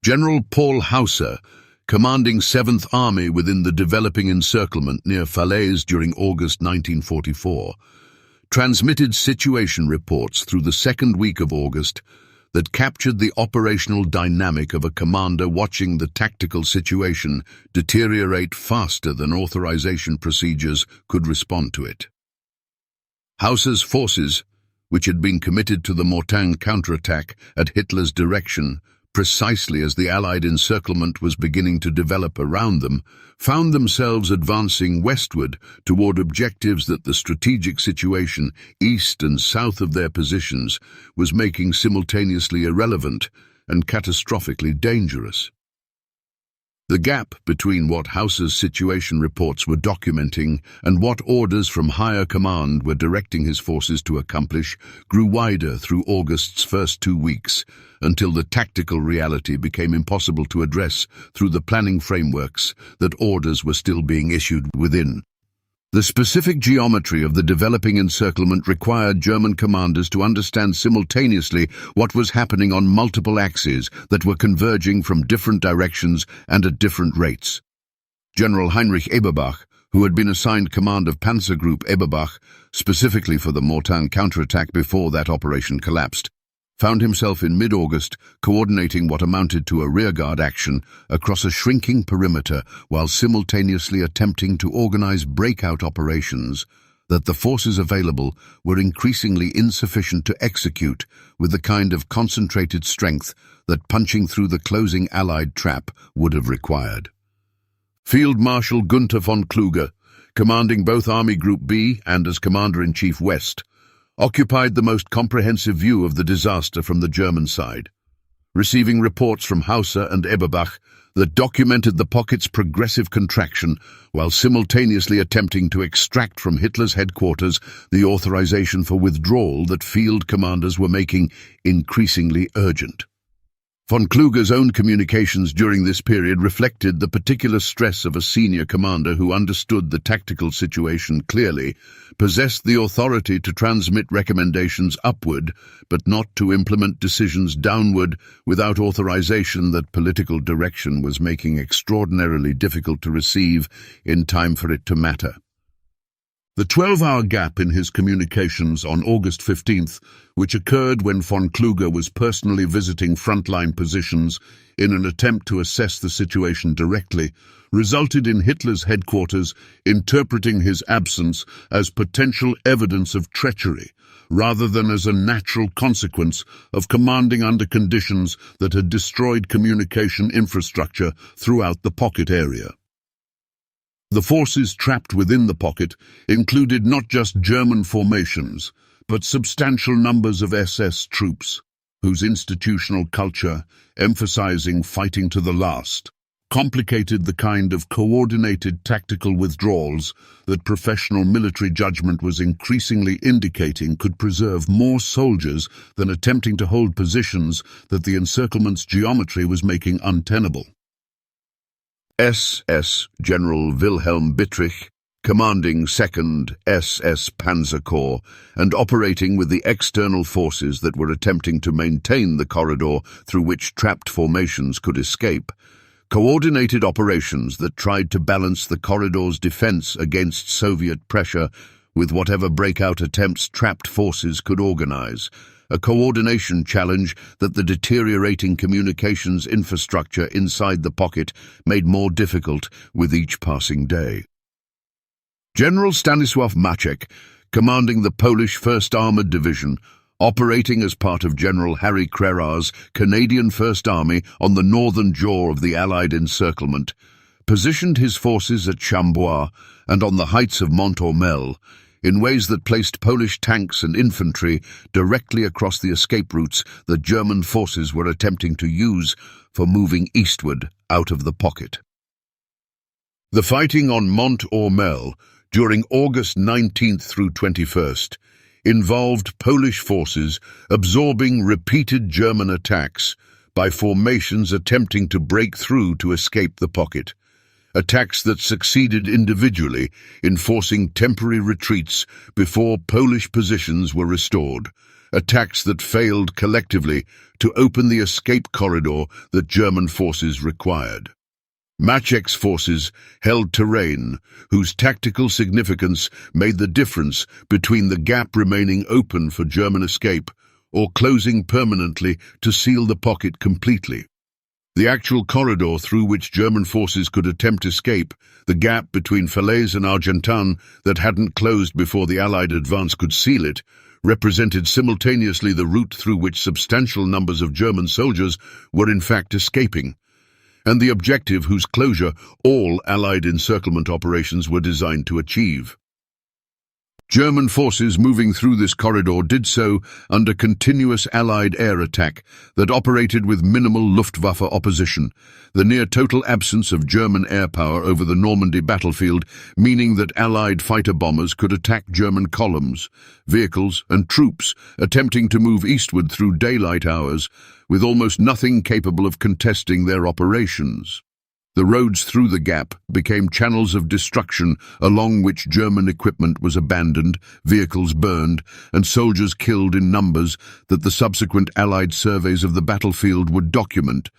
General Paul Hausser, commanding 7th Army within the developing encirclement near Falaise during August 1944, transmitted situation reports through the second week of August that captured the operational dynamic of a commander watching the tactical situation deteriorate faster than authorization procedures could respond to it. Hausser's forces, which had been committed to the Mortain counterattack at Hitler's direction precisely as the Allied encirclement was beginning to develop around them, found themselves advancing westward toward objectives that the strategic situation east and south of their positions was making simultaneously irrelevant and catastrophically dangerous. The gap between what Hausser's situation reports were documenting and what orders from higher command were directing his forces to accomplish grew wider through August's first 2 weeks, until the tactical reality became impossible to address through the planning frameworks that orders were still being issued within. The specific geometry of the developing encirclement required German commanders to understand simultaneously what was happening on multiple axes that were converging from different directions and at different rates. General Heinrich Eberbach, who had been assigned command of Panzer Group Eberbach specifically for the Mortain counterattack before that operation collapsed, found himself in mid-August coordinating what amounted to a rearguard action across a shrinking perimeter while simultaneously attempting to organize breakout operations that the forces available were increasingly insufficient to execute with the kind of concentrated strength that punching through the closing Allied trap would have required. Field Marshal Gunther von Kluge, commanding both Army Group B and as Commander-in-Chief West, occupied the most comprehensive view of the disaster from the German side, receiving reports from Hausser and Eberbach that documented the pocket's progressive contraction while simultaneously attempting to extract from Hitler's headquarters the authorization for withdrawal that field commanders were making increasingly urgent. Von Kluge's own communications during this period reflected the particular stress of a senior commander who understood the tactical situation clearly, possessed the authority to transmit recommendations upward, but not to implement decisions downward without authorization that political direction was making extraordinarily difficult to receive in time for it to matter. The 12-hour gap in his communications on August 15th, which occurred when von Kluge was personally visiting frontline positions in an attempt to assess the situation directly, resulted in Hitler's headquarters interpreting his absence as potential evidence of treachery, rather than as a natural consequence of commanding under conditions that had destroyed communication infrastructure throughout the pocket area. The forces trapped within the pocket included not just German formations, but substantial numbers of SS troops, whose institutional culture, emphasizing fighting to the last, complicated the kind of coordinated tactical withdrawals that professional military judgment was increasingly indicating could preserve more soldiers than attempting to hold positions that the encirclement's geometry was making untenable. SS General Wilhelm Bittrich, commanding 2nd SS Panzer Corps and operating with the external forces that were attempting to maintain the corridor through which trapped formations could escape, coordinated operations that tried to balance the corridor's defense against Soviet pressure with whatever breakout attempts trapped forces could organize, a coordination challenge that the deteriorating communications infrastructure inside the pocket made more difficult with each passing day. General Stanisław Maczek, commanding the Polish 1st Armored Division, operating as part of General Harry Crerar's Canadian 1st Army on the northern jaw of the Allied encirclement, positioned his forces at Chambois and on the heights of Mont Ormel in ways that placed Polish tanks and infantry directly across the escape routes that German forces were attempting to use for moving eastward out of the pocket. The fighting on Mont Ormel during August 19th through 21st involved Polish forces absorbing repeated German attacks by formations attempting to break through to escape the pocket. Attacks that succeeded individually in forcing temporary retreats before Polish positions were restored, attacks that failed collectively to open the escape corridor that German forces required. Maczek's forces held terrain whose tactical significance made the difference between the gap remaining open for German escape or closing permanently to seal the pocket completely. The actual corridor through which German forces could attempt escape, the gap between Falaise and Argentan that hadn't closed before the Allied advance could seal it, represented simultaneously the route through which substantial numbers of German soldiers were in fact escaping, and the objective whose closure all Allied encirclement operations were designed to achieve. German forces moving through this corridor did so under continuous Allied air attack that operated with minimal Luftwaffe opposition, the near-total absence of German air power over the Normandy battlefield, meaning that Allied fighter bombers could attack German columns, vehicles and troops attempting to move eastward through daylight hours, with almost nothing capable of contesting their operations. The roads through the gap became channels of destruction along which German equipment was abandoned, vehicles burned, and soldiers killed in numbers that the subsequent Allied surveys of the battlefield would document,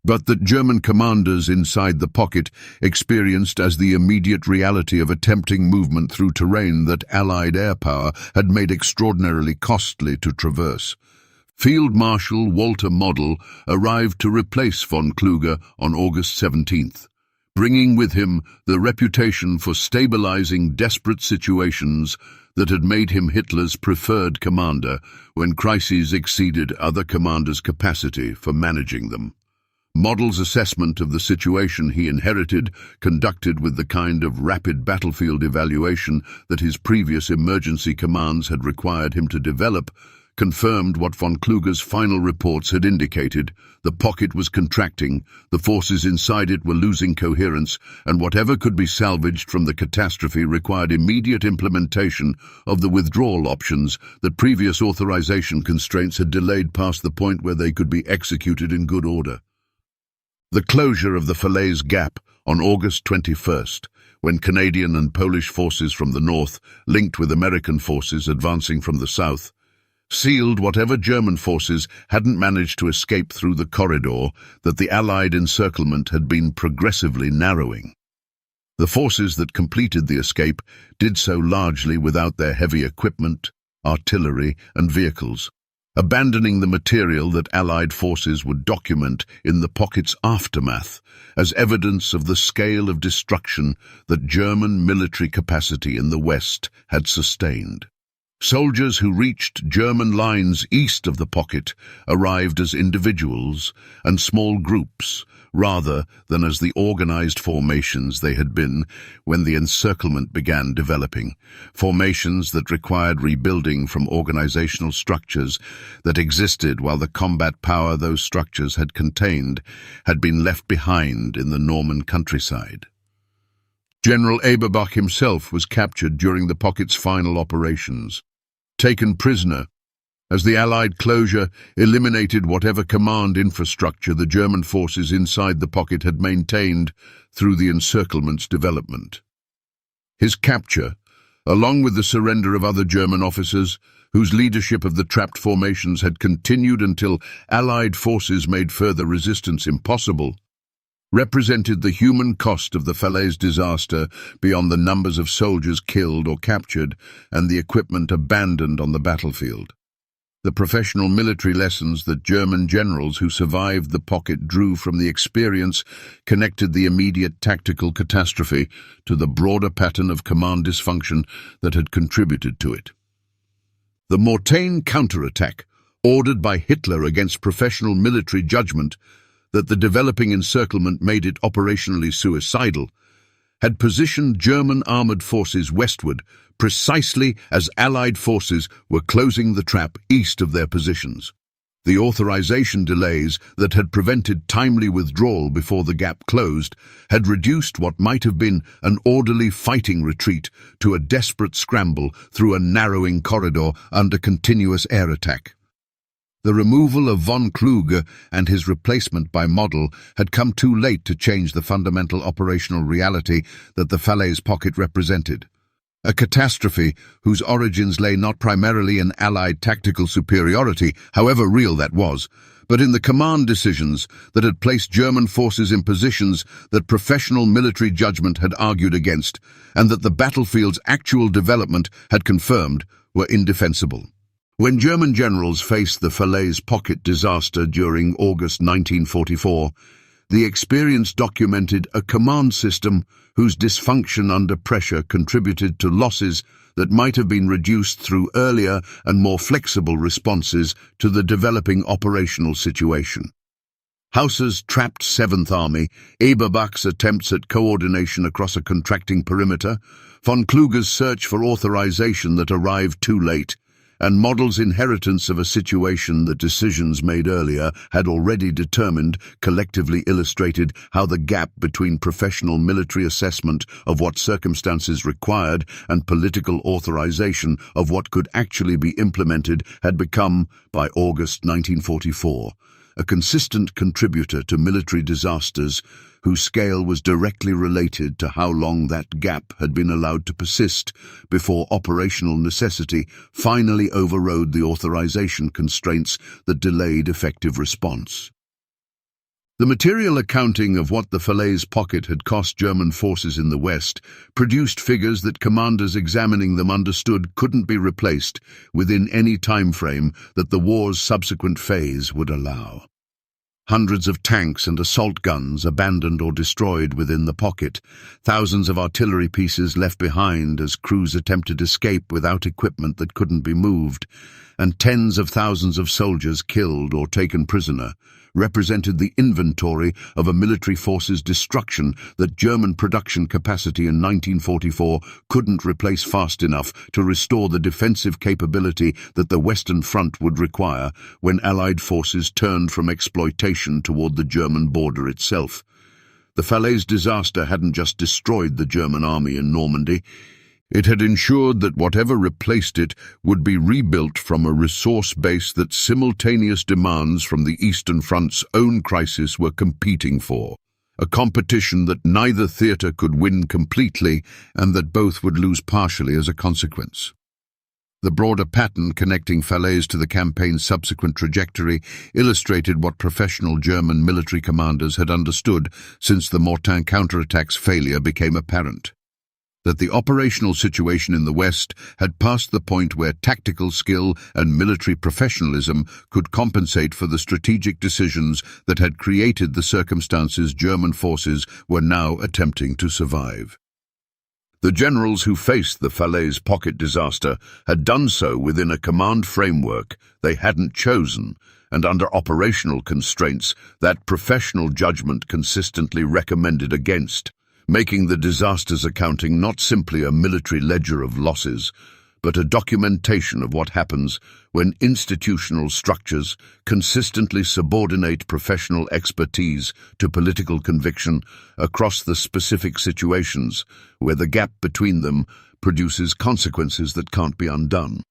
but that German commanders inside the pocket experienced as the immediate reality of attempting movement through terrain that Allied air power had made extraordinarily costly to traverse. Field Marshal Walter Model arrived to replace von Kluge on August 17th, bringing with him the reputation for stabilizing desperate situations that had made him Hitler's preferred commander when crises exceeded other commanders' capacity for managing them. Model's assessment of the situation he inherited, conducted with the kind of rapid battlefield evaluation that his previous emergency commands had required him to develop, confirmed what von Kluge's final reports had indicated. The pocket was contracting, the forces inside it were losing coherence, and whatever could be salvaged from the catastrophe required immediate implementation of the withdrawal options that previous authorization constraints had delayed past the point where they could be executed in good order. The closure of the Falaise Gap on August 21st, when Canadian and Polish forces from the north, linked with American forces advancing from the south, sealed whatever German forces hadn't managed to escape through the corridor that the Allied encirclement had been progressively narrowing. The forces that completed the escape did so largely without their heavy equipment, artillery, and vehicles, abandoning the material that Allied forces would document in the pocket's aftermath as evidence of the scale of destruction that German military capacity in the West had sustained. Soldiers who reached German lines east of the pocket arrived as individuals and small groups, rather than as the organized formations they had been when the encirclement began developing, formations that required rebuilding from organizational structures that existed while the combat power those structures had contained had been left behind in the Norman countryside. General Eberbach himself was captured during the pocket's final operations, taken prisoner, as the Allied closure eliminated whatever command infrastructure the German forces inside the pocket had maintained through the encirclement's development. His capture, along with the surrender of other German officers whose leadership of the trapped formations had continued until Allied forces made further resistance impossible, represented the human cost of the Falaise disaster beyond the numbers of soldiers killed or captured and the equipment abandoned on the battlefield. The professional military lessons that German generals who survived the pocket drew from the experience connected the immediate tactical catastrophe to the broader pattern of command dysfunction that had contributed to it. The Mortain counterattack, ordered by Hitler against professional military judgment that the developing encirclement made it operationally suicidal, had positioned German armored forces westward precisely as Allied forces were closing the trap east of their positions. The authorization delays that had prevented timely withdrawal before the gap closed had reduced what might have been an orderly fighting retreat to a desperate scramble through a narrowing corridor under continuous air attack. The removal of von Kluge and his replacement by Model had come too late to change the fundamental operational reality that the Falaise pocket represented. A catastrophe whose origins lay not primarily in Allied tactical superiority, however real that was, but in the command decisions that had placed German forces in positions that professional military judgment had argued against, and that the battlefield's actual development had confirmed were indefensible. When German generals faced the Falaise pocket disaster during August 1944, the experience documented a command system whose dysfunction under pressure contributed to losses that might have been reduced through earlier and more flexible responses to the developing operational situation. Hausser's trapped Seventh Army, Eberbach's attempts at coordination across a contracting perimeter, von Kluge's search for authorization that arrived too late, and Model's inheritance of a situation that decisions made earlier had already determined collectively illustrated how the gap between professional military assessment of what circumstances required and political authorization of what could actually be implemented had become, by August 1944, a consistent contributor to military disasters whose scale was directly related to how long that gap had been allowed to persist before operational necessity finally overrode the authorization constraints that delayed effective response. The material accounting of what the Falaise pocket had cost German forces in the West produced figures that commanders examining them understood couldn't be replaced within any time frame that the war's subsequent phase would allow. Hundreds of tanks and assault guns abandoned or destroyed within the pocket, thousands of artillery pieces left behind as crews attempted escape without equipment that couldn't be moved, and tens of thousands of soldiers killed or taken prisoner, represented the inventory of a military force's destruction that German production capacity in 1944 couldn't replace fast enough to restore the defensive capability that the Western Front would require when Allied forces turned from exploitation toward the German border itself. The Falaise disaster hadn't just destroyed the German army in Normandy. It had ensured that whatever replaced it would be rebuilt from a resource base that simultaneous demands from the Eastern Front's own crisis were competing for, a competition that neither theatre could win completely and that both would lose partially as a consequence. The broader pattern connecting Falaise to the campaign's subsequent trajectory illustrated what professional German military commanders had understood since the Mortain counterattack's failure became apparent. That the operational situation in the West had passed the point where tactical skill and military professionalism could compensate for the strategic decisions that had created the circumstances German forces were now attempting to survive. The generals who faced the Falaise pocket disaster had done so within a command framework they hadn't chosen and under operational constraints that professional judgment consistently recommended against, making the disaster's accounting not simply a military ledger of losses, but a documentation of what happens when institutional structures consistently subordinate professional expertise to political conviction across the specific situations where the gap between them produces consequences that can't be undone.